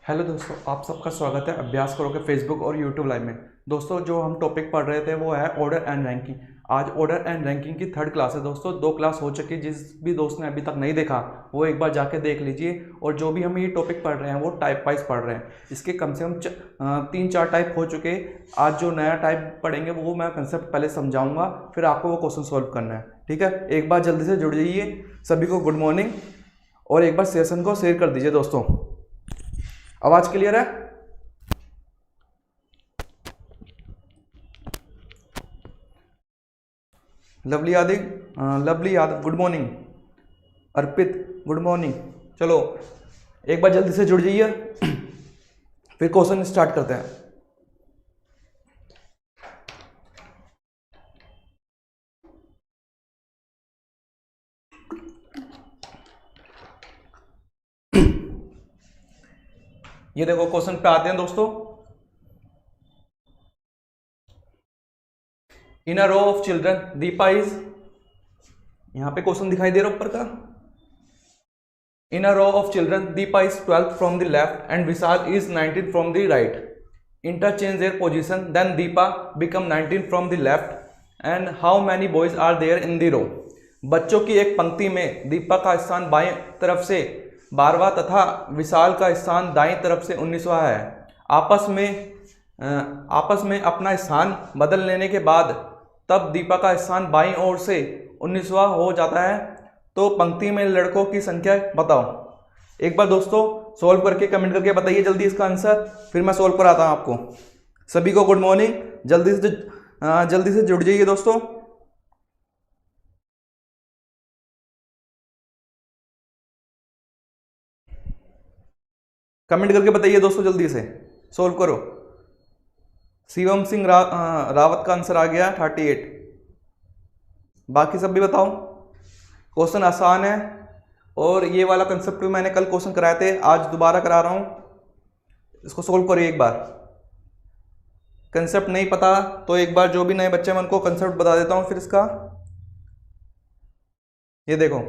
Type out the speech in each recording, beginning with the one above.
Hello दोस्तों, आप सबका स्वागत है अभ्यास करो के फेसबुक और यूट्यूब लाइव में। दोस्तों, जो हम टॉपिक पढ़ रहे थे वो है ऑर्डर एंड रैंकिंग। आज ऑर्डर एंड रैंकिंग की थर्ड क्लास है दोस्तों। 2 क्लास हो चुकी। जिस भी दोस्त ने अभी तक नहीं देखा वो एक बार जाके देख लीजिए। और जो भी हम ये टॉपिक पढ़ रहे हैं वो टाइप वाइज पढ़ रहे हैं। इसके कम से कम 3-4 टाइप हो चुके। आज जो नया टाइप पढ़ेंगे वो मैं कंसेप्ट पहले समझाऊंगा, फिर आपको वो क्वेश्चन सॉल्व करना है। ठीक है, एक बार जल्दी से जुड़ जाइए। सभी को गुड मॉर्निंग। और एक बार सेशन को शेयर कर दीजिए दोस्तों। आवाज क्लियर है? Lovely Yadav good morning. Arpit good morning. चलो एक बार जल्दी से जुड़ जाइए, फिर क्वेश्चन स्टार्ट करते हैं। ये देखो क्वेश्चन पे आते हैं दोस्तों। In a row of children Deepa is, यहां पे क्वेश्चन दिखाई दे रहा ऊपर का। In a row of children Deepa is 12th from the left and Vishal is 19th from the right. Interchange their position, then Deepa become 19th from the left and how many boys are there in the row. बच्चों की एक पंक्ति में दीपा का स्थान बाएं तरफ से 12वां तथा विशाल का स्थान दाईं तरफ से 19वां है। आपस में अपना स्थान बदल लेने के बाद तब दीपा का स्थान बाईं ओर से 19वां हो जाता है। तो पंक्ति में लड़कों की संख्या बताओ। एक बार दोस्तों सॉल्व करके कमेंट करके बताइए जल्दी इसका आंसर, फिर मैं सॉल्व कराता हूं आपको। सभी को गुड मॉर्निंग। जल्दी से जुड़ जाइए दोस्तों। कमेंट करके बताइए दोस्तों, जल्दी से सॉल्व करो। शिवम सिंह रावत का आंसर आ गया 38। बाकी सब भी बताओ। क्वेश्चन आसान है और ये वाला कंसेप्ट भी मैंने कल क्वेश्चन कराए थे, आज दोबारा करा रहा हूं। इसको सॉल्व करिए एक बार। कंसेप्ट नहीं पता तो एक बार जो भी नए बच्चे हैं मैं उनको कंसेप्ट बता देता हूं फिर इसका। ये देखो,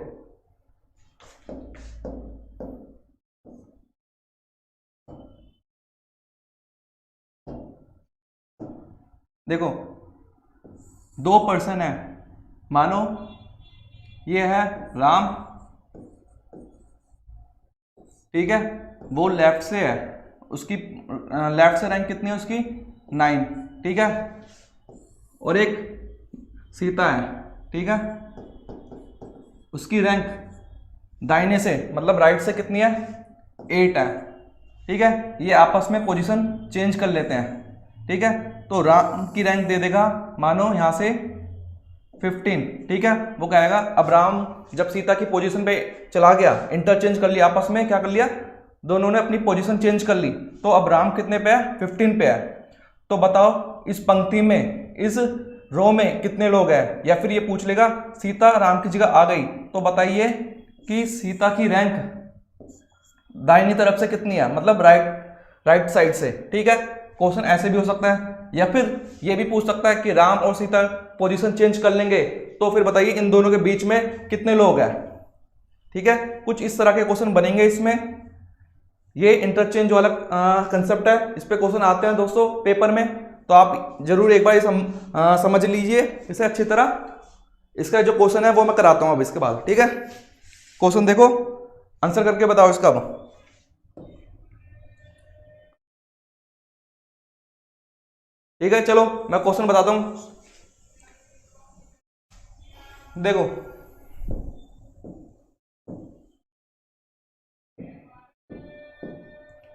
देखो 2 पर्सन है। मानो ये है राम, ठीक है, वो लेफ्ट से है। उसकी लेफ्ट से रैंक कितनी है उसकी? 9, ठीक है। और एक सीता है, ठीक है, उसकी रैंक दाहिने से मतलब राइट से कितनी है? 8 है, ठीक है। ये आपस में पोजीशन चेंज कर लेते हैं, ठीक है। तो राम की रैंक दे देगा मानो यहां से 15, ठीक है। वो कहेगा अब राम जब सीता की पोजीशन पे चला गया, इंटरचेंज कर लिया आपस में, क्या कर लिया, दोनों ने अपनी पोजीशन चेंज कर ली। तो अब राम कितने पे है? 15 पे है। तो बताओ इस पंक्ति में, इस रो में कितने लोग हैं? या फिर ये पूछ लेगा सीता राम की जगह आ गई तो बताइए कि सीता की रैंक दाहिनी तरफ से कितनी है, मतलब राइट साइड से, ठीक है। क्वेश्चन ऐसे भी हो सकता है, या फिर ये भी पूछ सकता है कि राम और सीता पोजीशन चेंज कर लेंगे तो फिर बताइए इन दोनों के बीच में कितने लोग हैं, ठीक है। कुछ इस तरह के क्वेश्चन बनेंगे इसमें। ये इंटरचेंज वाला कंसेप्ट है। इस पे क्वेश्चन आते हैं दोस्तों पेपर में, तो आप जरूर एक बार ये समझ लीजिए इसे अच्छी तरह। इसका जो क्वेश्चन है वो मैं कराता हूं अब इसके बाद, ठीक है। क्वेश्चन देखो, आंसर करके बताओ इसका। ठीक है, चलो मैं क्वेश्चन बताता हूं। देखो,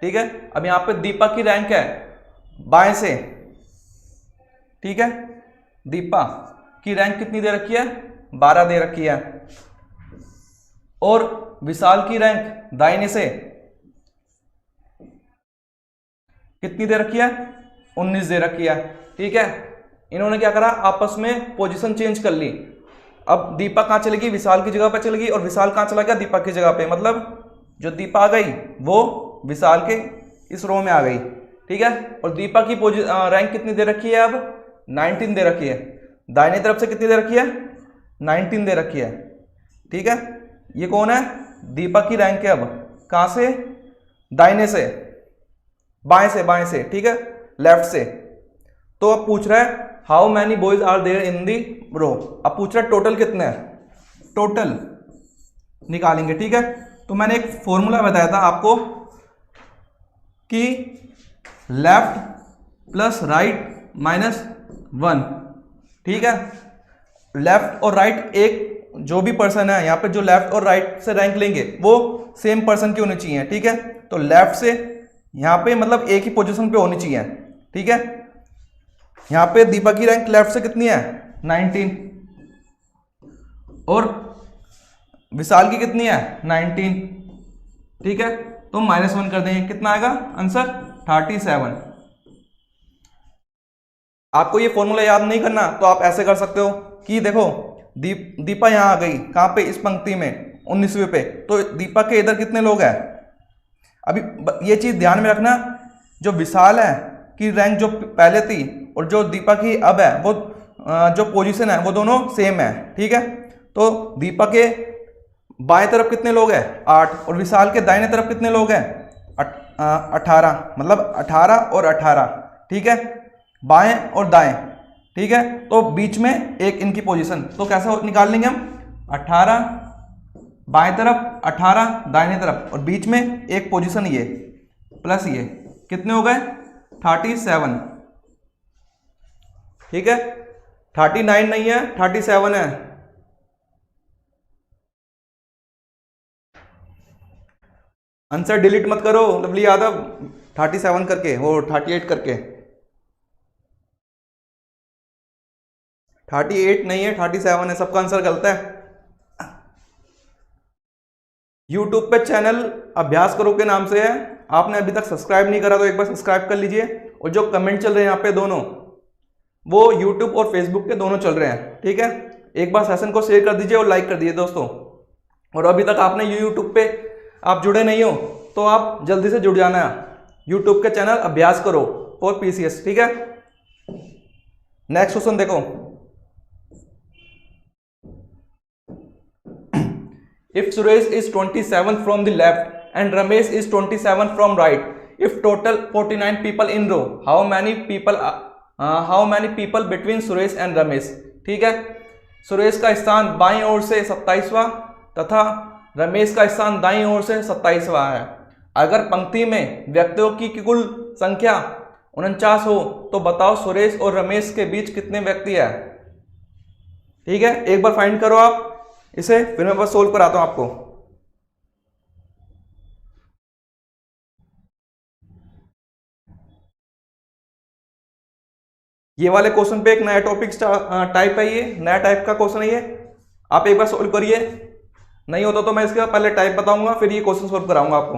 ठीक है, अब यहां पे दीपा की रैंक है बाएं से, ठीक है। दीपा की रैंक कितनी दे रखी है? 12 दे रखी है। और विशाल की रैंक दाहिने से कितनी दे रखी है? 19 दे रखी है, ठीक है। इन्होंने क्या करा, आपस में पोजीशन चेंज कर ली। अब दीपा कहां चलेगी? विशाल की जगह पे चलेगी। और विशाल कहां चला गया? दीपा की जगह पे। मतलब जो दीपा आ गई वो विशाल के इस रो में आ गई, ठीक है। और दीपा की रैंक कितनी दे रखी है? अब 19 दे रखी है। दाहिनी तरफ से कितनी दे रखी है? 19 दे रखी है, ठीक है। ये कौन है? दीपा की रैंक है। अब कहां से? दाहिने से, बाएं से, ठीक है, लेफ्ट से। तो अब पूछ रहा है how many boys are there in the row. अब पूछ रहा है टोटल कितने हैं, टोटल निकालेंगे, ठीक है। तो मैंने एक फॉर्मूला बताया था आपको कि लेफ्ट प्लस राइट माइनस 1, ठीक है। लेफ्ट और राइट, एक जो भी पर्सन है यहाँ पे जो लेफ्ट और राइट से रैंक लेंगे वो सेम पर्सन की होनी चाहिए, ठीक है। तो लेफ्ट से यहाँ पे मतलब एक ही पोजीशन पे होनी चाहिए, ठीक है। यहाँ पे दीपक की रैंक लेफ्ट से कितनी है, 19, और विशाल की कितनी है, 19, ठीक है। तो -1 कर देंगे, कितना आएगा आंसर, 37। आपको ये फॉर्मूला याद नहीं करना तो आप ऐसे कर सकते हो कि देखो दीपा यहाँ आ गई, कहाँ पे, इस पंक्ति में 19वें पे। तो दीपा के इधर कितने लोग हैं, अभी ये चीज ध्यान में रखना, जो विशाल है की रैंक जो पहले थी और जो दीपा की अब है वो जो पोजीशन है वो दोनों सेम है, ठीक है। तो दीपा के बाएं तरफ कितने लोग हैं, 8, और विशाल के दाहिने तरफ कितने लोग हैं, 18, मतलब 18 और 18, ठीक है, बाएं और दाएं, ठीक है। तो बीच में एक इनकी पोजीशन, तो कैसे निकाल लेंगे हम, 18 बाएं तरफ, 18 दाहिने तरफ, और बीच में एक पोजीशन ये प्लस ये, कितने हो गए, 37, ठीक है। 39 नहीं है, 37 है। आंसर डिलीट मत करो लवली यादव, 37 करके, वो 38 करके, 38 नहीं है, 37 है, सबका आंसर गलत है। यूट्यूब पे चैनल अभ्यास करो के नाम से है, आपने अभी तक सब्सक्राइब नहीं करा तो एक बार सब्सक्राइब कर लीजिए। और जो कमेंट चल रहे हैं यहाँ पे दोनों, वो यूट्यूब और फेसबुक के दोनों चल रहे हैं, ठीक है। एक बार सेशन को शेयर कर दीजिए और लाइक कर दीजिए दोस्तों। और अभी तक आपने यूट्यूब पे आप जुड़े नहीं हो तो आप जल्दी से जुड़ जाना है, यूट्यूब के चैनल अभ्यास करो और पीसीएस, ठीक है। नेक्स्ट क्वेश्चन देखो, if Suresh is 27 from the left and Ramesh is 27 from right, if total 49 people in row, how many people between Suresh and Ramesh, ठीक है। सुरेश का स्थान बाईं ओर से 27वां तथा रमेश का स्थान दाईं ओर से 27वां है। अगर पंक्ति में व्यक्तियों की कुल संख्या 49 हो तो बताओ सुरेश और रमेश के बीच कितने व्यक्ति है, ठीक है। एक बार फाइंड करो आप इसे, फिर मैं बस सोल्व कराता हूं आपको। ये वाले क्वेश्चन पे एक नया टॉपिक टाइप है, ये नया टाइप का क्वेश्चन है ये, आप एक बार सोल्व करिए। नहीं होता तो मैं इसके पहले टाइप बताऊंगा, फिर ये क्वेश्चन सोल्व कराऊंगा आपको।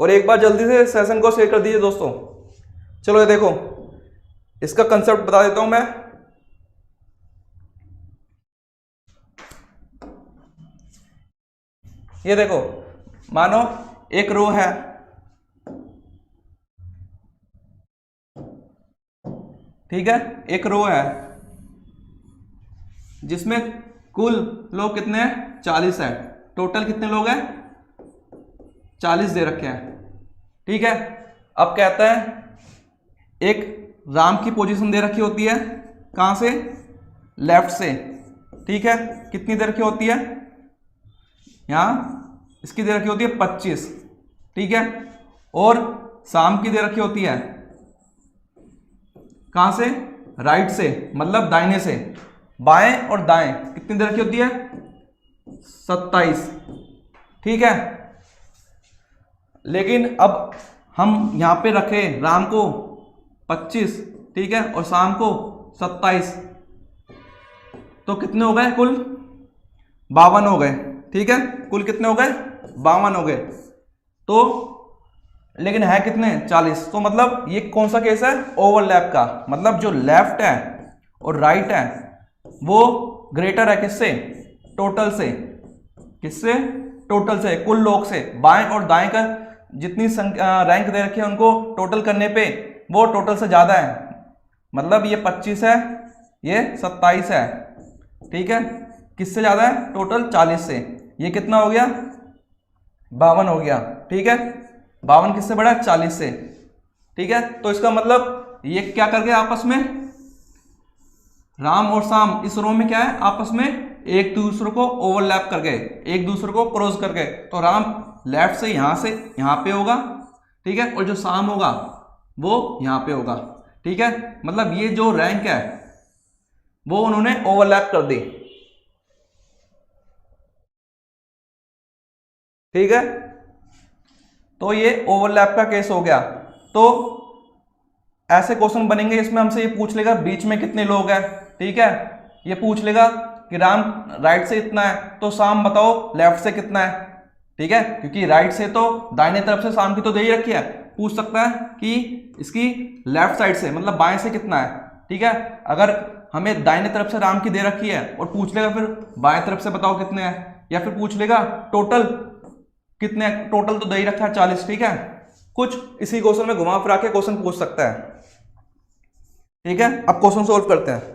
और एक बार जल्दी से सेशन को शेयर कर दीजिए दोस्तों। चलो ये देखो, इसका कंसेप्ट बता देता हूं मैं। ये देखो, मानो एक रो है, ठीक है, एक रो है जिसमें कुल लोग कितने हैं, 40 है। टोटल कितने लोग हैं, 40 दे रखे हैं, ठीक है। अब कहता है एक राम की पोजीशन दे रखी होती है, कहां से, लेफ्ट से, ठीक है। कितनी दे रखी होती है, यहां इसकी दे रखी होती है 25, ठीक है। और शाम की दे रखी होती है कहां से, राइट से, मतलब दाहिने से, बाएं और दाएं कितनी दे रखी होती है, 27, ठीक है। लेकिन अब हम यहां पे रखे राम को 25, ठीक है, और शाम को 27, तो कितने हो गए, कुल 52 हो गए, ठीक है। कुल कितने हो गए, 52 हो गए। तो लेकिन है कितने, 40। तो मतलब ये कौन सा केस है, ओवरलैप का, मतलब जो लेफ्ट है और राइट है वो ग्रेटर है किससे, टोटल से, किससे, टोटल से, कुल लोग से। बाएं और दाएं का जितनी रैंक दे रखी है उनको टोटल करने पे वो टोटल से ज्यादा है, मतलब ये 25 है, ये 27 है, ठीक है। किससे ज्यादा है, टोटल 40 से। ये कितना हो गया, 52 हो गया, ठीक है। 52 किससे बड़ा है? 40 से। ठीक है, तो इसका मतलब ये क्या कर गए आपस में, राम और श्याम इस रो में क्या है, आपस में एक दूसरे को ओवरलैप कर गए, एक दूसरे को क्रॉस कर गए। तो राम लेफ्ट से यहां पे होगा, ठीक है, और जो श्याम होगा वो यहां पे होगा। ठीक है, मतलब ये जो रैंक है वो उन्होंने ओवरलैप कर दी। ठीक है, तो ये ओवरलैप का केस हो गया। तो ऐसे क्वेश्चन बनेंगे इसमें हमसे ये पूछ लेगा बीच में कितने लोग हैं। ठीक है, ये पूछ लेगा कि राम राइट से इतना है तो श्याम बताओ लेफ्ट से कितना है। ठीक है, क्योंकि राइट से तो दाहिने तरफ से श्याम की तो दे ही रखी है, पूछ सकता है कि इसकी लेफ्ट साइड से मतलब बाएं से कितना है। ठीक है, अगर हमें दाहिने तरफ से राम की दे रखी है और पूछ लेगा फिर बाएं तरफ से बताओ कितने हैं, या फिर पूछ लेगा टोटल कितने, टोटल तो दे ही रखा है 40। ठीक है, कुछ इसी क्वेश्चन में घुमा फिरा के क्वेश्चन पूछ सकता है। ठीक है, अब क्वेश्चन सोल्व करते हैं।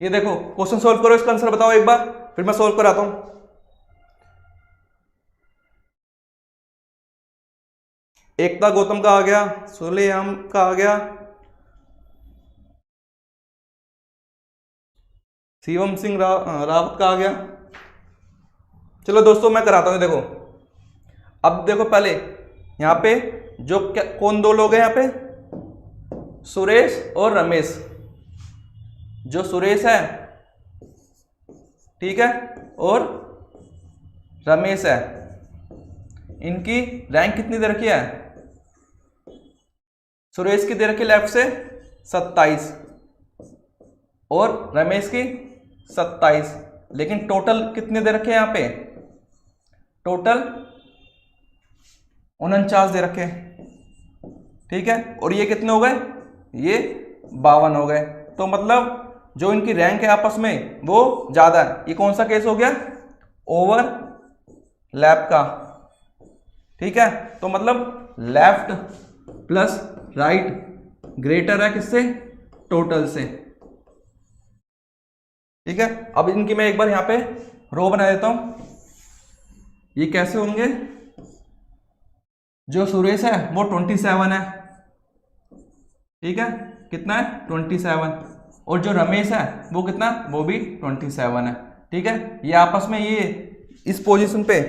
ये देखो क्वेश्चन सोल्व करो, इसका आंसर बताओ एक बार, फिर मैं सोल्व कराता हूं। एकता गौतम का आ गया, सुलेम का आ गया, शिवम सिंह रावत का आ गया। चलो दोस्तों मैं कराता हूं। देखो अब देखो, पहले यहां पे जो कौन दो लोग हैं यहां पे, सुरेश और रमेश। जो सुरेश है, ठीक है, और रमेश है, इनकी रैंक कितनी दे रखी है? सुरेश की दे रखी लेफ्ट से 27 और रमेश की 27, लेकिन टोटल कितने दे रखे हैं यहां पे? टोटल 49 दे रखे। ठीक है, और ये कितने हो गए? ये 52 हो गए। तो मतलब जो इनकी रैंक है आपस में वो ज्यादा है। ये कौन सा केस हो गया? ओवरलैप का। ठीक है, तो मतलब लेफ्ट प्लस राइट ग्रेटर है किससे? टोटल से। ठीक है, अब इनकी मैं एक बार यहां पे रो बना देता हूं। ये कैसे होंगे? जो सुरेश है वो 27 है। ठीक है, कितना है? 27। और जो रमेश है वो कितना? वो भी 27 है। ठीक है, ये आपस में ये इस पोजीशन पे,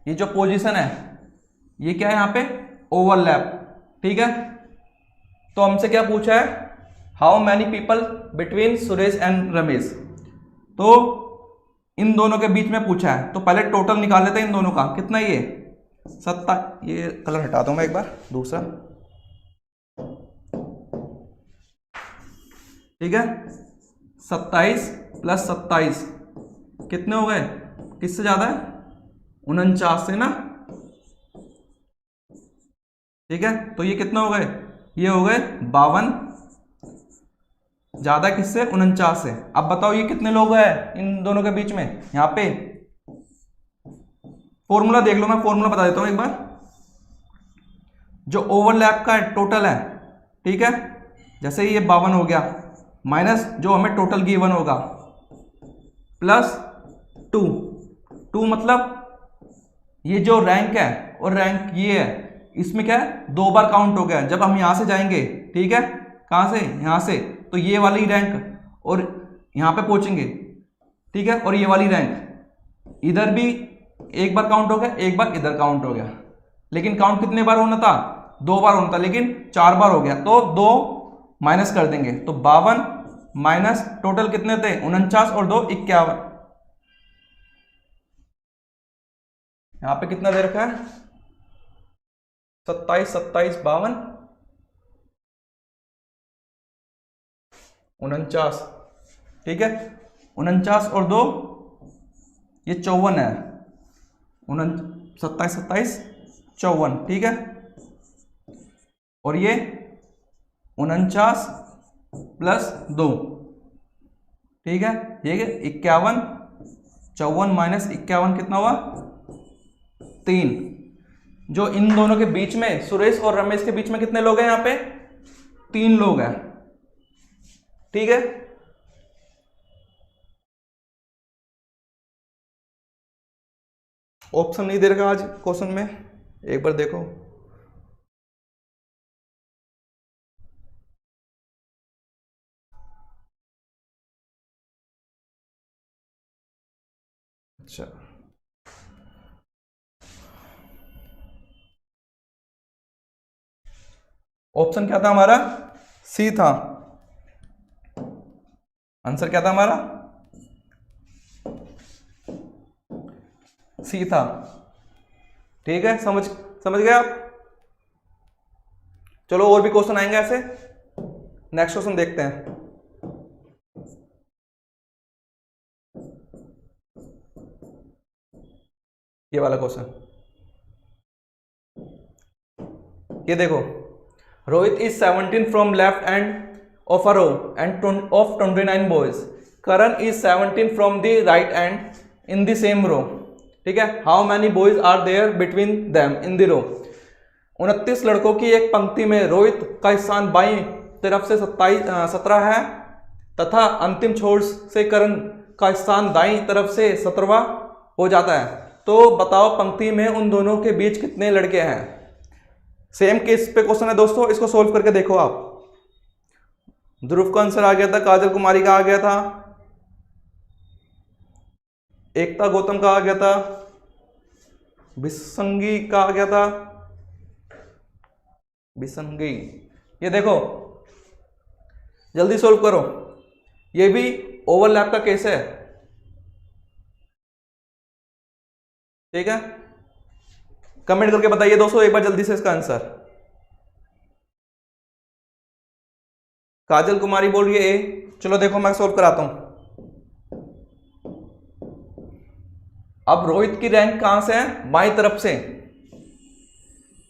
ये जो पोजीशन है ये क्या है यहां पे? ओवरलैप। ठीक है, तो हमसे क्या पूछा है? How many people between Suresh and Ramesh. तो इन दोनों के बीच में पूछा है, तो पहले टोटल निकाल लेते हैं इन दोनों का। कितना ये? 27। ये कलर हटा दूं मैं एक बार, दूसरा। ठीक है, 27 प्लस 27 कितने हो गए? किससे ज्यादा है? 49 से ना। ठीक है, तो ये कितने हो गए? ये हो गए 52, ज्यादा किससे? 49 से। अब बताओ ये कितने लोग हैं इन दोनों के बीच में? यहां पे फॉर्मूला देख लो, मैं फॉर्मूला बता देता हूं एक बार। जो ओवरलैप का टोटल है, ठीक है, जैसे ये 52 हो गया, माइनस जो हमें टोटल गिवन होगा, प्लस 2 मतलब ये जो रैंक है और रैंक ये है, इसमें क्या है? 2 बार काउंट हो गया। जब हम यहां से जाएंगे, ठीक है, कहां से? यहां से, तो ये वाली रैंक और यहां पे पहुंचेंगे। ठीक है, और ये वाली रैंक इधर भी एक बार काउंट हो गया, एक बार इधर काउंट हो गया। लेकिन काउंट कितने बार होना था? 2 बार होना था, लेकिन 4 बार हो गया, तो 2 माइनस कर देंगे। तो 52 माइनस टोटल कितने थे? 49 और 2 51। यहां पे कितना दे रखा है? 27 27 52 49। ठीक है, 49 और 2 ये 54 है। 27 27 54। ठीक है, और ये 49 प्लस 2। ठीक है, ये 51, 54 माइनस 51 कितना हुआ? 3। जो इन दोनों के बीच में, सुरेश और रमेश के बीच में कितने लोग हैं? यहां पे 3 लोग हैं। ठीक है, ऑप्शन नहीं दे रखा आज क्वेश्चन में, एक बार देखो। अच्छा, ऑप्शन क्या था हमारा? सी था। आंसर क्या था हमारा? सी था। ठीक है, समझ समझ गए आप? चलो और भी क्वेश्चन आएंगे ऐसे। नेक्स्ट क्वेश्चन देखते हैं। ये वाला क्वेश्चन, ये देखो। Rohit is 17 from left end of a row and of 29 boys. Karan is 17 from the right end in the same row. ठीक है, how many boys are there between them in the row. 29 लड़कों की एक पंक्ति में रोहित का स्थान बाईं तरफ से 17 है तथा अंतिम छोर से करण का स्थान दाईं तरफ से 17वां हो जाता है। तो बताओ पंक्ति में उन दोनों के बीच कितने लड़के हैं। सेम केस पे क्वेश्चन है दोस्तों, इसको सोल्व करके देखो आप। ध्रुव का आंसर आ गया था, काजल कुमारी का आ गया था, एकता गौतम का आ गया था, बिसंगी का आ गया था, बिसंगी। ये देखो, जल्दी सोल्व करो। ये भी ओवरलैप का केस है। ठीक है, कमेंट करके बताइए दोस्तों एक बार जल्दी से इसका आंसर। काजल कुमारी बोल रही है ए। चलो देखो मैं सोल्व कराता हूं। अब रोहित की रैंक कहां से है? बाईं तरफ से।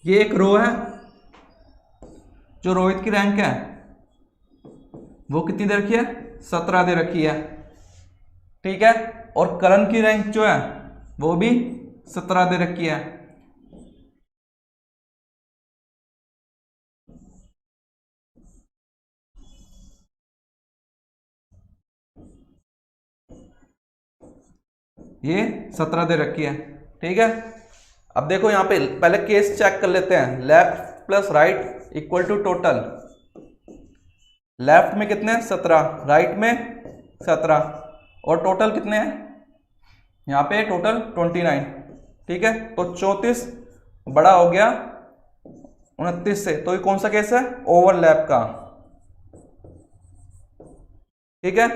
ये एक रो है, जो रोहित की रैंक है वो कितनी दे रखी है? 17 दे रखी है। ठीक है, और करण की रैंक जो है वो भी 17 दे रखी है। ये 17 दे रखी है। ठीक है, अब देखो यहां पे पहले केस चेक कर लेते हैं। Left plus right equal to total. Left में कितने हैं? 17, राइट में 17, और टोटल कितने हैं? यहाँ पे टोटल 29। ठीक है, तो 34 बड़ा हो गया 29 से, तो ये कौन सा केस है? ओवरलैप का। ठीक है,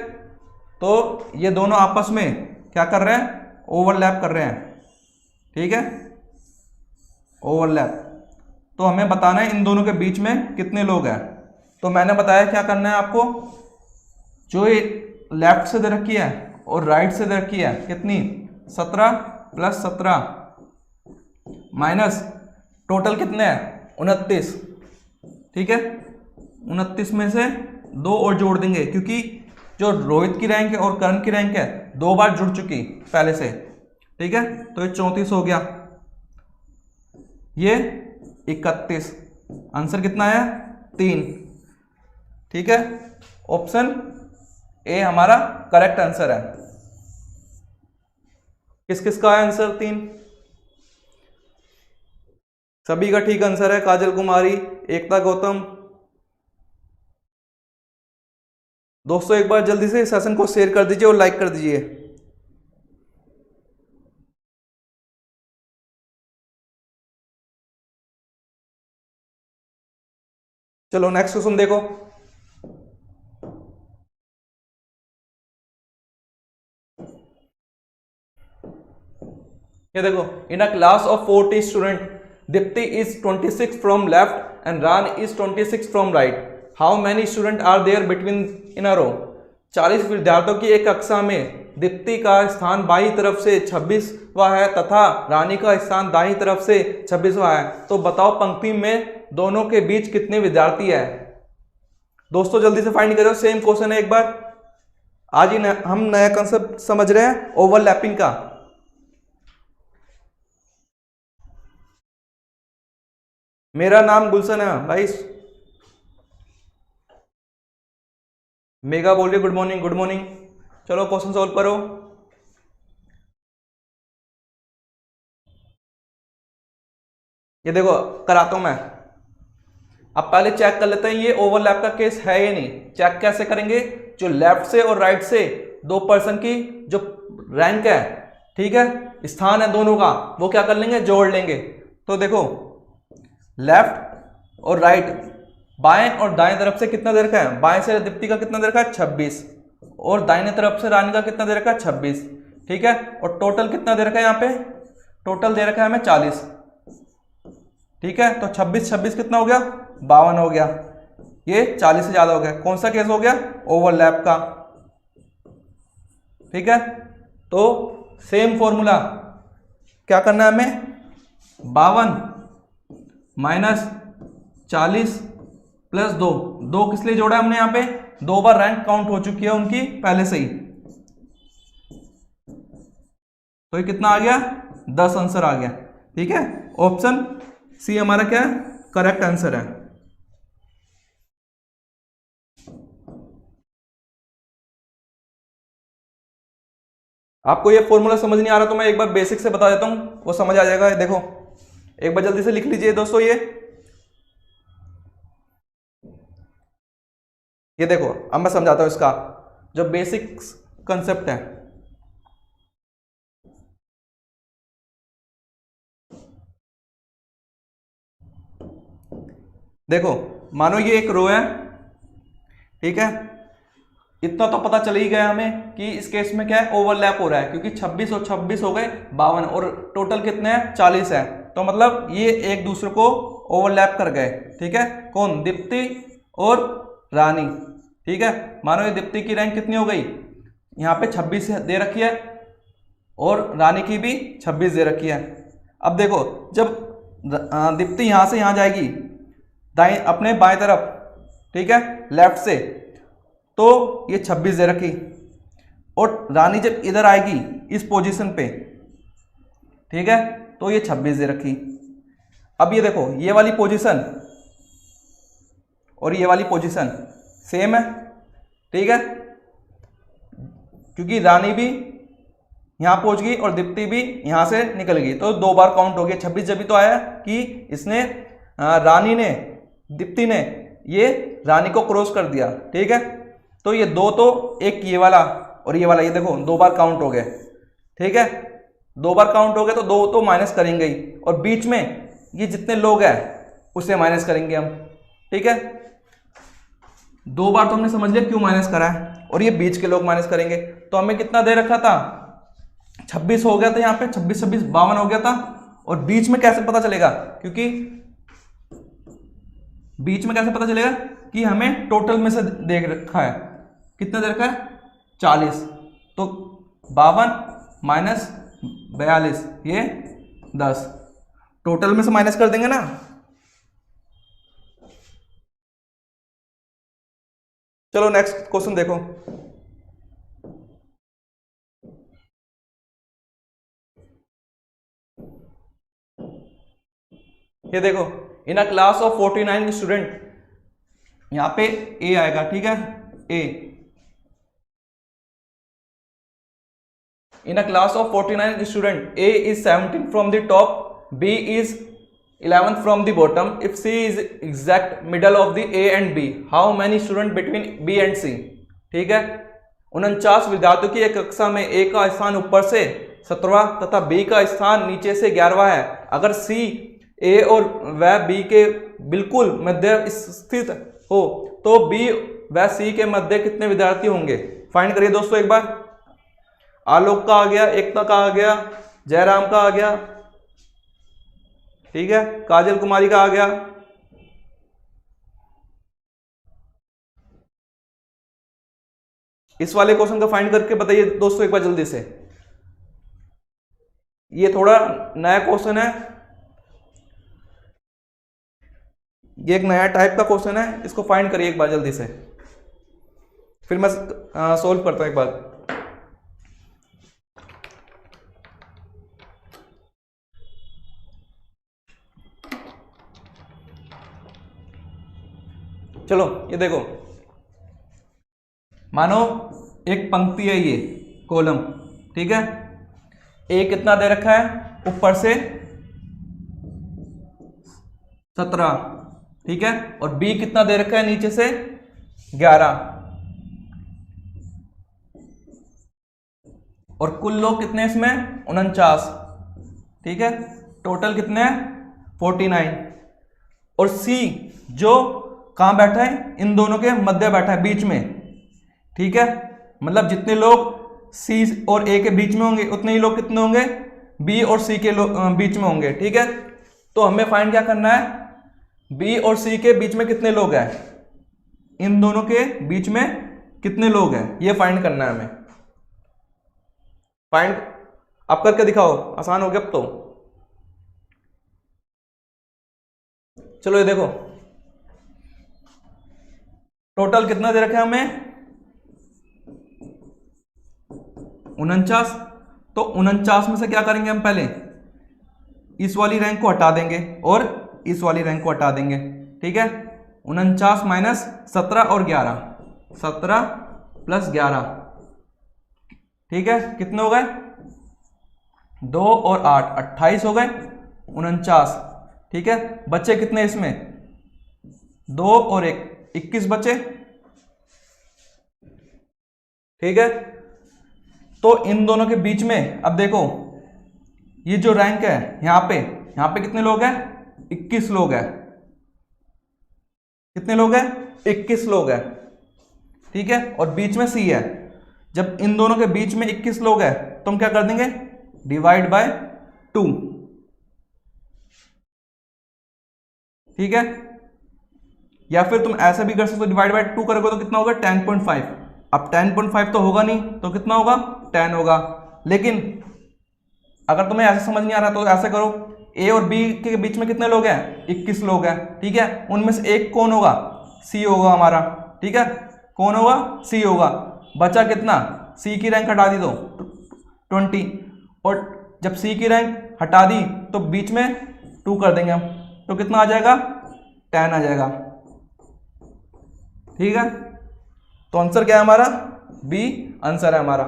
तो ये दोनों आपस में क्या कर रहे हैं? ओवरलैप कर रहे हैं। ठीक है, ओवरलैप। तो हमें बताना है इन दोनों के बीच में कितने लोग हैं। तो मैंने बताया क्या करना है आपको। जो ये लेफ्ट से दे रखी है और राइट से दे रखी है कितनी? 17 प्लस 17 माइनस टोटल कितने हैं? 29। ठीक है, 29 में से 2 और जोड़ देंगे, क्योंकि जो रोहित की रैंक है और करण की रैंक है 2 बार जुड़ चुकी पहले से। ठीक है, तो ये 34 हो गया, ये 31। आंसर कितना है? 3। ठीक है, ऑप्शन ए हमारा करेक्ट आंसर है। किस किस का है आंसर? 3। सभी का ठीक आंसर है। काजल कुमारी, एकता गौतम। दोस्तों एक बार जल्दी से सेशन को शेयर कर दीजिए और लाइक कर दीजिए। चलो नेक्स्ट क्वेश्चन देखो। ये देखो, in a class of 40 student Deepti is 26 from left and रान is 26 from right. How many student are there between in a row. 40 विद्यार्थियों की एक कक्षा में दीप्ति का स्थान बाईं तरफ से 26वां है तथा रानी का स्थान दाईं तरफ से 26वां है। तो बताओ पंक्ति में दोनों के बीच कितने विद्यार्थी है। दोस्तों जल्दी से फाइंड करो। सेम क्वेश्चन है एक बार। आज ही हम नया कंसेप्ट समझ रहे हैं ओवरलैपिंग का। मेरा नाम गुलशन है भाई। मेगा बोल रही गुड मॉर्निंग। Good morning. चलो क्वेश्चन सॉल्व करो। ये देखो कराता हूं मैं। अब पहले चेक कर लेते हैं ये ओवरलैप का केस है या नहीं। चेक कैसे करेंगे, जो लेफ्ट से और राइट से दो पर्सन की जो रैंक है, ठीक है, स्थान है दोनों का, वो क्या कर लेंगे, जोड़ लेंगे। तो देखो लेफ्ट और राइट, बाएं और दाएं तरफ से कितना दे रखा है, बाएं से दीप्ति का कितना दे रखा है 26, और दाहिने तरफ से रानी का कितना दे रखा है 26, ठीक है। और टोटल कितना दे रखा है, यहाँ पे टोटल दे रखा है हमें 40, ठीक है। तो 26 26 कितना हो गया, 52 हो गया। ये 40 से ज्यादा हो गया। कौन सा केस हो गया, ओवरलैप का, ठीक है। तो सेम फॉर्मूला, क्या करना है हमें, 52 माइनस 40 प्लस 2, 2 किस लिए जोड़ा हमने, यहाँ पे 2 बार रैंक काउंट हो चुकी है उनकी पहले से ही। तो ये कितना आ गया, 10 आंसर आ गया, ठीक है। ऑप्शन सी हमारा क्या है, करेक्ट आंसर है। आपको ये फॉर्मूला समझ नहीं आ रहा तो मैं एक बार बेसिक से बता देता हूं, वो समझ आ जाएगा। देखो एक बार जल्दी से लिख लीजिए दोस्तों, ये देखो अब मैं समझाता हूं इसका जो बेसिक कंसेप्ट है। देखो मानो ये एक रो है, ठीक है। इतना तो पता चल ही गया हमें कि इस केस में क्या है, ओवरलैप हो रहा है, क्योंकि 26 और 26 हो गए 52 और टोटल कितने हैं 40 है। तो मतलब ये एक दूसरे को ओवरलैप कर गए, ठीक है। कौन, दीप्ति और रानी, ठीक है। मानो ये दीप्ति की रैंक कितनी हो गई, यहाँ पे 26 दे रखी है और रानी की भी 26 दे रखी है। अब देखो जब दीप्ति यहाँ से यहाँ जाएगी दाएं अपने बाएं तरफ, ठीक है, लेफ्ट से, तो ये 26 दे रखी, और रानी जब इधर आएगी इस पोजीशन पे, ठीक है, तो ये 26 दे रखी। अब ये देखो ये वाली पोजीशन और ये वाली पोजीशन सेम है, ठीक है, क्योंकि रानी भी यहां पहुंच गई और दीप्ति भी यहां से निकल गई, तो 2 बार काउंट हो गया। 26 जब भी तो आया कि इसने रानी ने, दीप्ति ने ये रानी को क्रॉस कर दिया, ठीक है। तो ये 2 तो एक ये वाला और ये वाला, ये देखो 2 बार काउंट हो गए, ठीक है। 2 बार काउंट हो गए तो 2 तो माइनस करेंगे ही, और बीच में ये जितने लोग हैं उसे माइनस करेंगे हम, ठीक है। 2 बार तो हमने समझ लिया क्यों माइनस करा है, और ये बीच के लोग माइनस करेंगे। तो हमें कितना दे रखा था, 26 हो गया था यहाँ पे, 26 26 52 हो गया था। और बीच में कैसे पता चलेगा, क्योंकि बीच में कैसे पता चलेगा कि हमें टोटल में से देख रखा है, कितना दे रखा है 40, तो 52 माइनस 42 ये 10, टोटल में से माइनस कर देंगे ना। चलो नेक्स्ट क्वेश्चन देखो। ये देखो in a class of 49 student, यहां पे ए आएगा, ठीक है, A. In a class of 49 student, A is 17 from the top, B is 11th from the bottom, if C is exact middle of the A and B, how many student between B and C, ठीक है। 49 विद्यार्थियों की एक कक्षा में ए का स्थान ऊपर से 17वां तथा बी का स्थान नीचे से 11वां है। अगर सी ए और वह बी के बिल्कुल मध्य स्थित हो तो बी व सी के मध्य कितने विद्यार्थी होंगे। फाइंड करिए दोस्तों एक बार। आलोक का आ गया, एकता का आ गया, जयराम का आ गया, ठीक है, काजल कुमारी का आ गया। इस वाले क्वेश्चन का फाइंड करके बताइए दोस्तों एक बार जल्दी से। ये थोड़ा नया क्वेश्चन है, ये एक नया टाइप का क्वेश्चन है, इसको फाइंड करिए एक बार जल्दी से, फिर मैं सोल्व करता हूं एक बार। चलो ये देखो, मानो एक पंक्ति है, ये कॉलम, ठीक है। ए कितना दे रखा है, ऊपर से 17, ठीक है। और बी कितना दे रखा है नीचे से 11, और कुल लोग कितने इसमें 49, ठीक है। टोटल कितने हैं 49। और सी जो कहां बैठा है, इन दोनों के मध्य बैठा है, बीच में, ठीक है। मतलब जितने लोग सी और ए के बीच में होंगे उतने ही लोग कितने होंगे बी और सी के बीच में होंगे, ठीक है। तो हमें फाइंड क्या करना है, बी और सी के बीच में कितने लोग हैं, इन दोनों के बीच में कितने लोग हैं, ये फाइंड करना है हमें। फाइंड आप करके दिखाओ, आसान हो गया अब तो। चलो ये देखो, टोटल कितना दे रखा है हमें 49। तो 49 में से क्या करेंगे हम, पहले इस वाली रैंक को हटा देंगे और इस वाली रैंक को हटा देंगे, ठीक है। 49 माइनस 17 और 11, 17 प्लस 11, ठीक है। कितने हो गए 2 और 8, 28 हो गए 49, ठीक है। बच्चे कितने इसमें 2 और 1, 21 बचे, ठीक है। तो इन दोनों के बीच में अब देखो, ये जो रैंक है यहां पे कितने लोग हैं 21 लोग हैं, कितने लोग हैं 21 लोग हैं, ठीक है। और बीच में सी है, जब इन दोनों के बीच में 21 लोग हैं तो हम क्या कर देंगे डिवाइड बाय 2, ठीक है। या फिर तुम ऐसा भी कर सकते हो, डिवाइड बाय 2 करोगे तो कितना होगा 10.5। अब 10.5 तो होगा नहीं, तो कितना होगा 10 होगा। लेकिन अगर तुम्हें ऐसे समझ नहीं आ रहा तो ऐसे करो, ए और बी के बीच में कितने लोग हैं 21 लोग हैं, ठीक है। उनमें से एक कौन होगा सी होगा हमारा, ठीक है। कौन होगा सी होगा। बचा कितना, सी की रैंक हटा दी तो 20, और जब सी की रैंक हटा दी तो बीच में 2 कर देंगे हम, तो कितना आ जाएगा 10 आ जाएगा, ठीक है। तो आंसर क्या है हमारा बी आंसर है हमारा।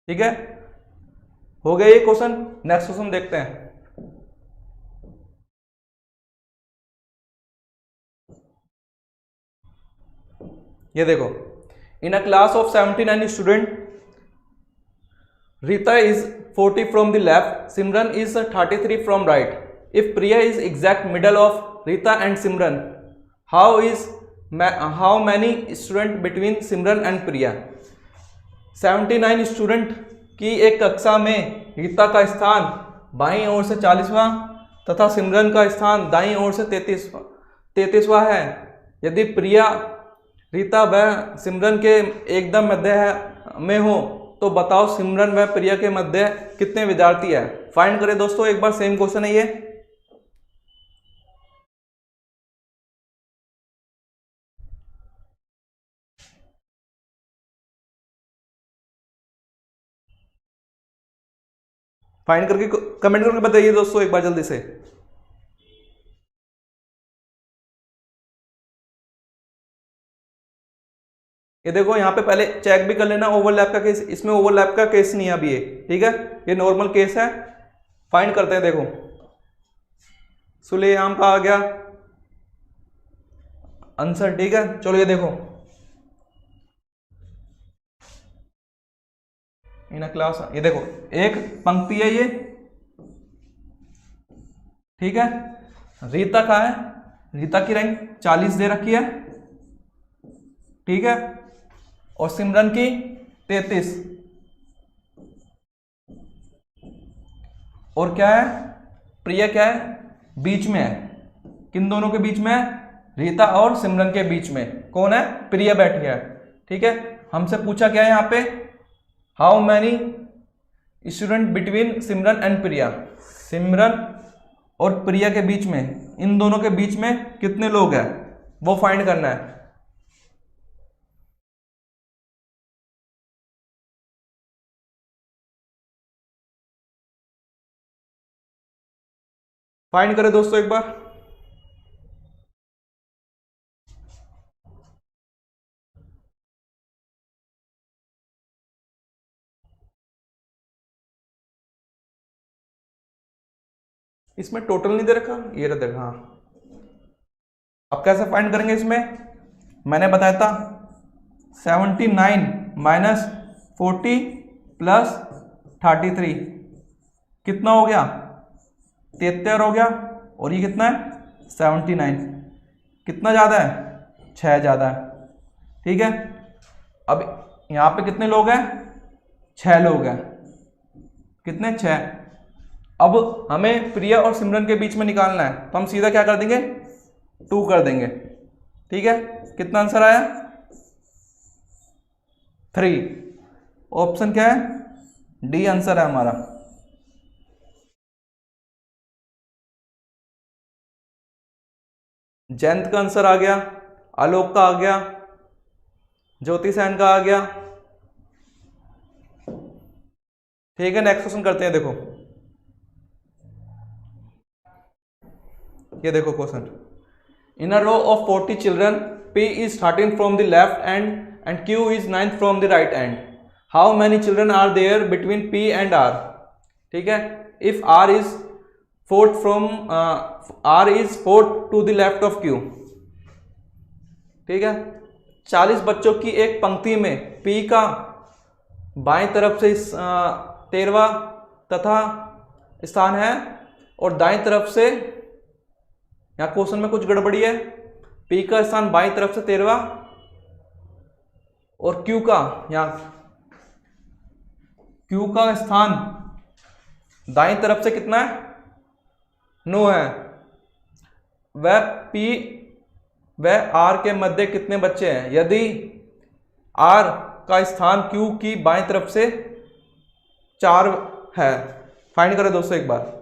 ठीक है, हो गया ये क्वेश्चन। नेक्स्ट क्वेश्चन देखते हैं। ये देखो, in a class of 79 student, Rita is 40 from the left, Simran is 33 from right. If Priya is exact middle of Rita and Simran, how many student between Simran and Priya? 79 student की एक कक्षा में रीता का स्थान बाईं ओर से 40वां तथा सिमरन का स्थान दाईं ओर से 33वां है। यदि प्रिया रीता व सिमरन के एकदम मध्य में हो तो बताओ सिमरन व प्रिया के मध्य कितने विद्यार्थी है। फाइंड करें दोस्तों, एक बार सेम क्वेश्चन है ये। फाइंड करके कमेंट करके बताइए दोस्तों एक बार जल्दी से। ये देखो, यहाँ पे पहले चेक भी कर लेना ओवरलैप का केस, इसमें ओवरलैप का केस नहीं है अभी ये, ठीक है। ये नॉर्मल केस है। फाइंड करते हैं। देखो, सुलेआम का आ गया आंसर, ठीक है। चलो ये देखो, इन क्लास, ये देखो एक पंक्ति है ये, ठीक है। रीता का है, रीता की रैंक 40 दे रखी है, ठीक है। और सिमरन की 33। और क्या है प्रिया, क्या है बीच में है। किन दोनों के बीच में है, रीता और सिमरन के बीच में कौन है, प्रिया बैठी है, ठीक है। हमसे पूछा क्या है यहाँ पे, how many student between Simran and Priya. Simran और प्रिया के बीच में, इन दोनों के बीच में कितने लोग हैं वो फाइंड करना है। फाइंड करें दोस्तों एक बार। इसमें टोटल नहीं दे रखा, ये रहा देखा। हाँ, अब कैसे फाइंड करेंगे इसमें, मैंने बताया था 79 माइनस 40 प्लस 33 कितना हो गया, 73 हो गया। और ये कितना है 79, कितना ज़्यादा है 6 ज़्यादा है। ठीक है, अब यहाँ पे कितने लोग हैं, 6 लोग हैं, कितने 6। अब हमें प्रिया और सिमरन के बीच में निकालना है, तो हम सीधा क्या कर देंगे 2 कर देंगे। ठीक है, कितना आंसर आया 3। ऑप्शन क्या है डी आंसर है हमारा। जयंत का आंसर आ गया, आलोक का आ गया, ज्योति सैन का आ गया। ठीक है, नेक्स्ट क्वेश्चन करते हैं। देखो ये देखो question, in a row of 40 children P is 13 from the left end and Q is 9 from the right end. How many children are there between P and R? ठीक है, if R is 4th from R is 4th to the left of Q. ठीक है, 40 बच्चों की एक पंक्ति में P का बाएं तरफ से 13वां तथा स्थान है और दाएं तरफ से, यहाँ क्वेश्चन में कुछ गड़बड़ी है, P का स्थान बाईं तरफ से 13वां और Q का, यहाँ Q का स्थान दाईं तरफ से कितना है 9 है। वह R के मध्य कितने बच्चे हैं, यदि R का स्थान Q की बाईं तरफ से 4 है। फाइंड करें दोस्तों, एक बार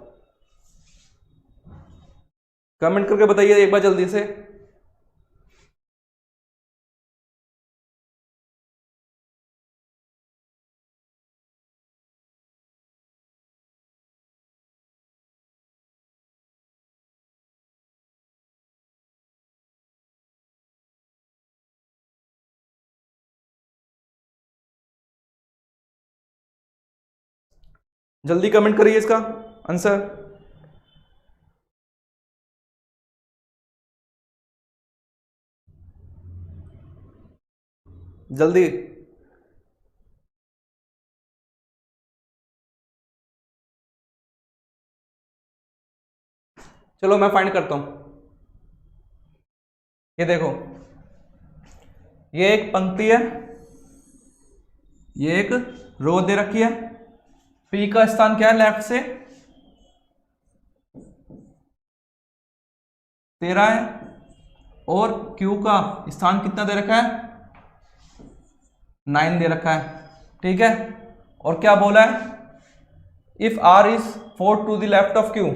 कमेंट करके बताइए एक बार जल्दी से। जल्दी कमेंट करिए इसका आंसर। जल्दी, चलो मैं फाइंड करता हूं। ये देखो, ये एक पंक्ति है, ये एक रो दे रखी है। P का स्थान क्या है लेफ्ट से 13 है और Q का स्थान कितना दे रखा है 9 दे रखा है। ठीक है, और क्या बोला है, if R is 4 to the left of Q,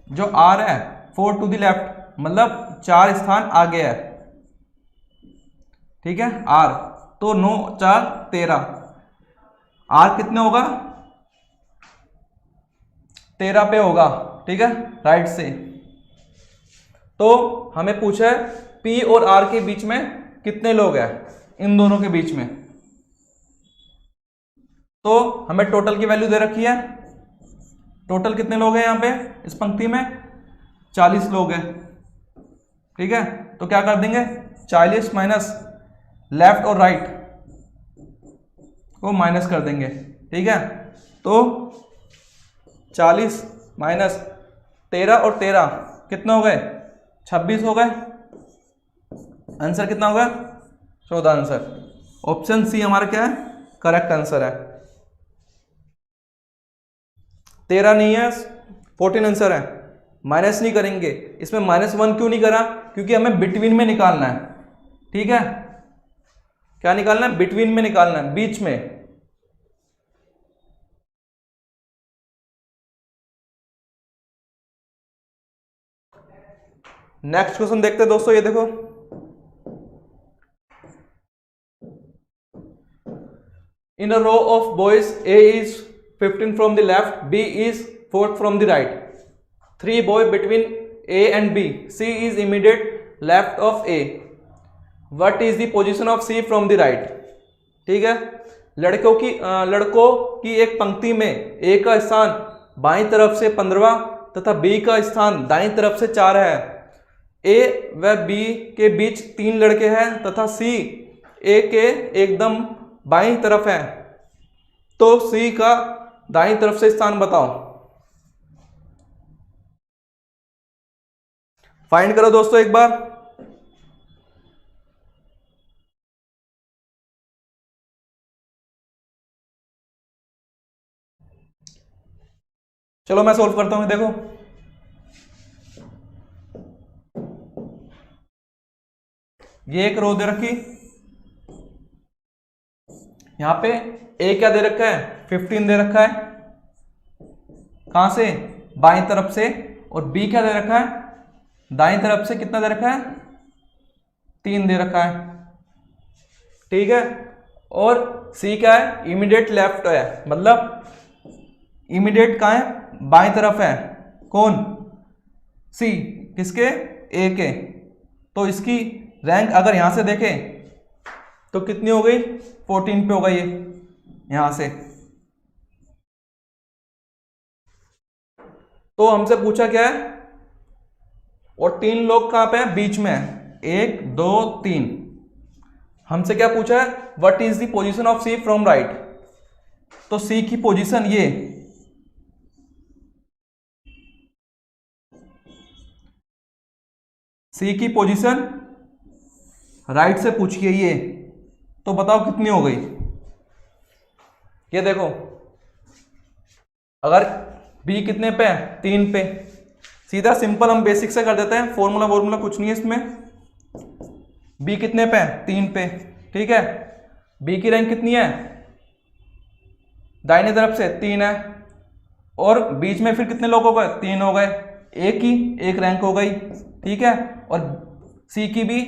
जो R है 4 टू द लेफ्ट मतलब 4 स्थान आगे है। ठीक है, R तो 9 4 13, R कितने होगा 13 पे होगा। ठीक है, राइट से। तो हमें पूछा है P और R के बीच में कितने लोग हैं, इन दोनों के बीच में। तो हमें टोटल की वैल्यू दे रखी है, टोटल कितने लोग हैं यहाँ पे इस पंक्ति में 40 लोग हैं। ठीक है, तो क्या कर देंगे 40 माइनस लेफ्ट और राइट को माइनस कर देंगे। ठीक है, तो 40 माइनस 13 और 13 कितने हो गए 26 हो गए। आंसर कितना होगा 14 आंसर। ऑप्शन सी हमारा क्या है करेक्ट आंसर है। 13 नहीं है 14 आंसर है। माइनस नहीं करेंगे, इसमें -1 क्यों नहीं करा, क्योंकि हमें बिटवीन में निकालना है। ठीक है, क्या निकालना है बिटवीन में निकालना है, बीच में। नेक्स्ट क्वेश्चन देखते हैं दोस्तों, ये देखो in a row of boys A is 15 from the left, B is 4th from the right, 3 boy between A and B, C is immediate left of A, what is the position of C from the right। ठीक है, लड़कों की एक पंक्ति में A का स्थान बाईं तरफ से 15वां तथा बी का स्थान दाईं तरफ से 4 है। ए व बी के बीच 3 लड़के हैं तथा सी ए के एकदम बाईं तरफ है, तो सी का दाईं तरफ से स्थान बताओ। फाइंड करो दोस्तों एक बार। चलो मैं सोल्व करता हूं, देखो। ये एक रो दे रखी, यहां पे ए क्या दे रखा है, 15 दे रखा है, कहां से, बाईं तरफ से। और बी क्या दे रखा है, दाईं तरफ से कितना दे रखा है, 3 दे रखा है, ठीक है। और सी क्या है, इमीडिएट लेफ्ट है, मतलब इमीडिएट कहां है, बाईं तरफ है, कौन, सी, किसके, ए के। तो इसकी रैंक अगर यहां से देखें तो कितनी हो गई, 14 पे होगा ये यहां से। तो हमसे पूछा क्या है, और 3 लोग कहां पे हैं, बीच में है, 1 2 3। हमसे क्या पूछा है, what is the position of C from right. तो सी की पोजीशन ये, सी की पोजीशन राइट से पूछिए ये, तो बताओ कितनी हो गई। ये देखो, अगर बी कितने पे है, 3 पे, सीधा सिंपल हम बेसिक से कर देते हैं, फॉर्मूला कुछ नहीं है इसमें। बी कितने पे है, 3 पे, ठीक है। बी की रैंक कितनी है, दाहिनी तरफ से 3 है, और बीच में फिर कितने लोग हो गए, 3 हो गए, ए की 1 रैंक हो गई, ठीक है। और सी की भी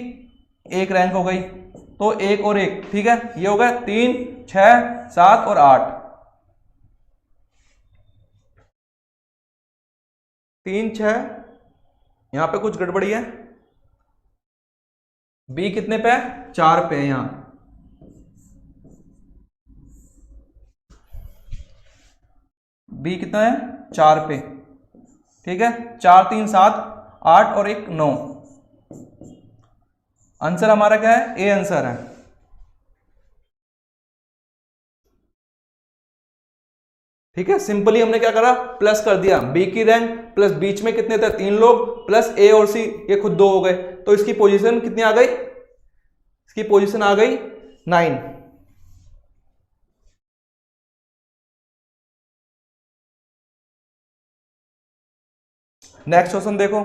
1 रैंक हो गई, तो 1 और 1, ठीक है। ये हो गया 3 6 7 और 8, 3 6, यहां पे कुछ गड़बड़ी है। बी कितने पे है, 4 पे है यहां, बी कितना है, 4 पे, ठीक है। 4 3 7 8 और 1 9। आंसर हमारा क्या है, ए आंसर है। ठीक है, सिंपली हमने क्या करा, प्लस कर दिया, बी की रैंक प्लस बीच में कितने थे, 3 लोग, प्लस ए और सी, ये खुद 2 हो गए, तो इसकी पोजीशन कितनी आ गई, इसकी पोजीशन आ गई 9। नेक्स्ट क्वेश्चन देखो।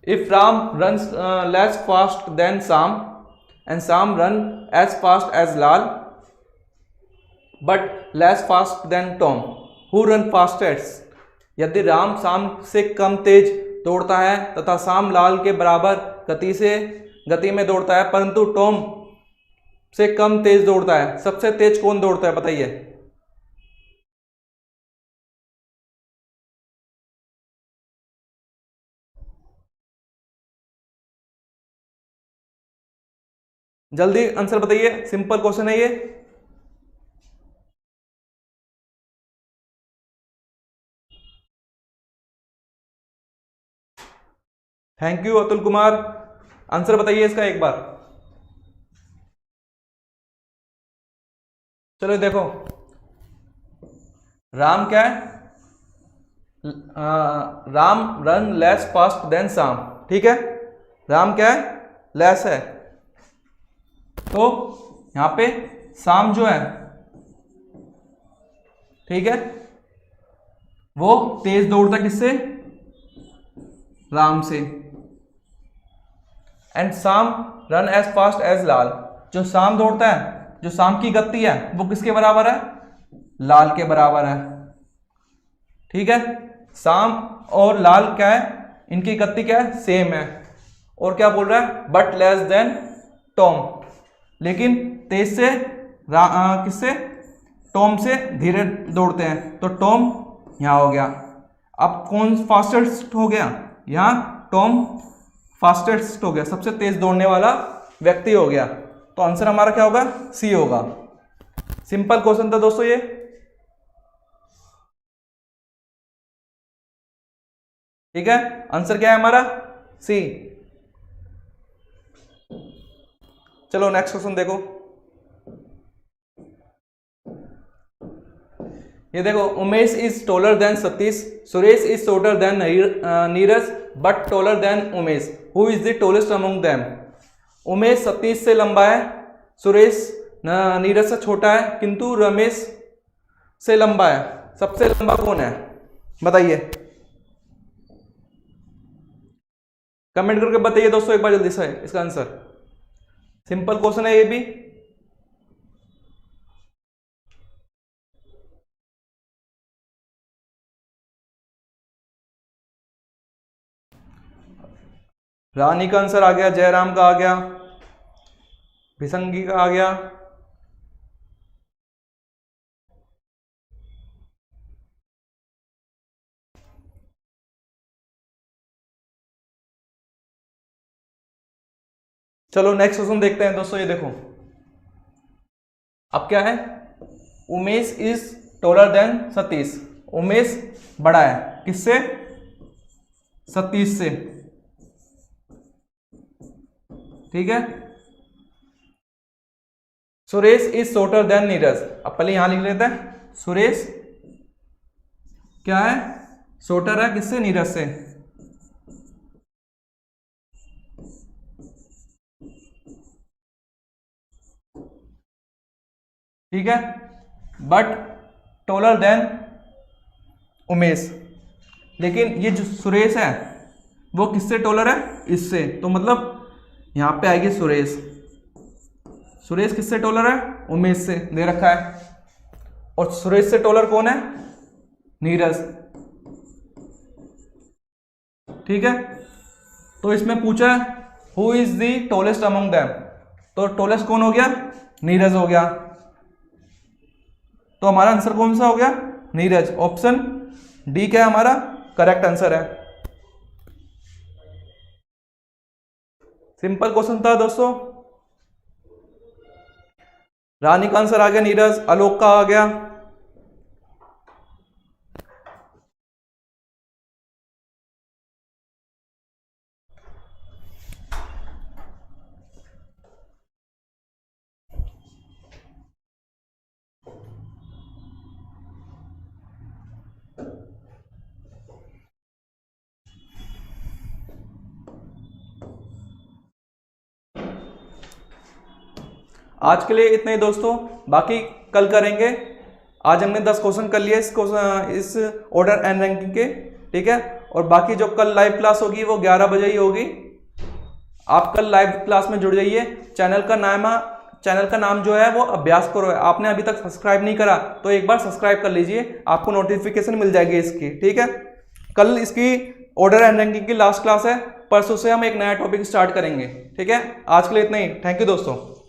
If Ram runs less fast than Sam and Sam run as fast as Lal but less fast than Tom, who run fastest? यदि राम शाम से कम तेज दौड़ता है तथा शाम लाल के बराबर गति में दौड़ता है, परंतु टॉम से कम तेज दौड़ता है, सबसे तेज कौन दौड़ता है, बताइए। जल्दी आंसर बताइए, सिंपल क्वेश्चन है ये। Thank you Atul Kumar, answer बताइए इसका एक बार। चलो देखो, राम क्या है, Ram run less fast than Sham, ठीक है। राम क्या है, लेस है, तो यहां पे शाम जो है, ठीक है, वो तेज दौड़ता किससे, राम से। एंड शाम रन एज फास्ट एज लाल, जो शाम दौड़ता है, जो शाम की गति है वो किसके बराबर है, लाल के बराबर है, ठीक है। शाम और लाल क्या है, इनकी गति क्या है, सेम है। और क्या बोल रहा है, बट लेस देन टॉम, लेकिन तेज से किससे, टॉम से धीरे दौड़ते हैं, तो टॉम यहां हो गया। अब कौन फास्टेस्ट हो गया, यहां टॉम फास्टेस्ट हो गया, सबसे तेज दौड़ने वाला व्यक्ति हो गया, तो आंसर हमारा क्या होगा, सी होगा। सिंपल क्वेश्चन था दोस्तों ये। ठीक है, आंसर क्या है हमारा, सी। चलो नेक्स्ट क्वेश्चन देखो। ये देखो, Umesh is taller than Satish, Suresh is shorter than Neeraj but taller than Umesh, who is the tallest among them. Umesh Satish से लंबा है, सुरेश नीरज से छोटा है, किंतु रमेश से लंबा है। सबसे लंबा कौन है, बताइए, कमेंट करके बताइए दोस्तों एक बार जल्दी से इसका आंसर। सिंपल क्वेश्चन है ये भी। रानी का आंसर आ गया, जयराम का आ गया, भिसंगी का आ गया। चलो नेक्स्ट क्वेश्चन देखते हैं दोस्तों। ये देखो, अब क्या है, Umesh is taller than Satish. Umesh बड़ा है किससे, सतीश से। ठीक है, Suresh is shorter than Neeraj. अब पहले यहां लिख लेते हैं, सुरेश क्या है, शॉर्टर है किससे, नीरज से। ठीक है, बट टोलर देन उमेश। लेकिन ये जो सुरेश है वो किससे टोलर है, इससे। तो मतलब यहां पे आएगी सुरेश। सुरेश किससे टोलर है, उमेश से, दे रखा है। और सुरेश से टोलर कौन है, नीरज। ठीक है, तो इसमें पूछा who is the tallest among them, तो टोलेस्ट कौन हो गया, नीरज हो गया। तो हमारा आंसर कौन सा हो गया, नीरज। ऑप्शन डी क्या है हमारा करेक्ट आंसर है। सिंपल क्वेश्चन था दोस्तों। रानी का आंसर आ गया नीरज, आलोक का आ गया। आज के लिए इतना ही दोस्तों, बाकी कल करेंगे। आज हमने 10 क्वेश्चन कर लिए इस ऑर्डर एंड रैंकिंग के। ठीक है, और बाकी जो कल लाइव क्लास होगी वो 11 बजे ही होगी। आप कल लाइव क्लास में जुड़ जाइए। चैनल का नाम जो है वो अभ्यास करो है। आपने अभी तक सब्सक्राइब नहीं करा तो एक बार सब्सक्राइब कर लीजिए, आपको नोटिफिकेशन मिल जाएगी इसकी। ठीक है, कल इसकी ऑर्डर एंड रैंकिंग की लास्ट क्लास है, परसों से हम एक नया टॉपिक स्टार्ट करेंगे। ठीक है, आज के लिए इतना ही। थैंक यू दोस्तों।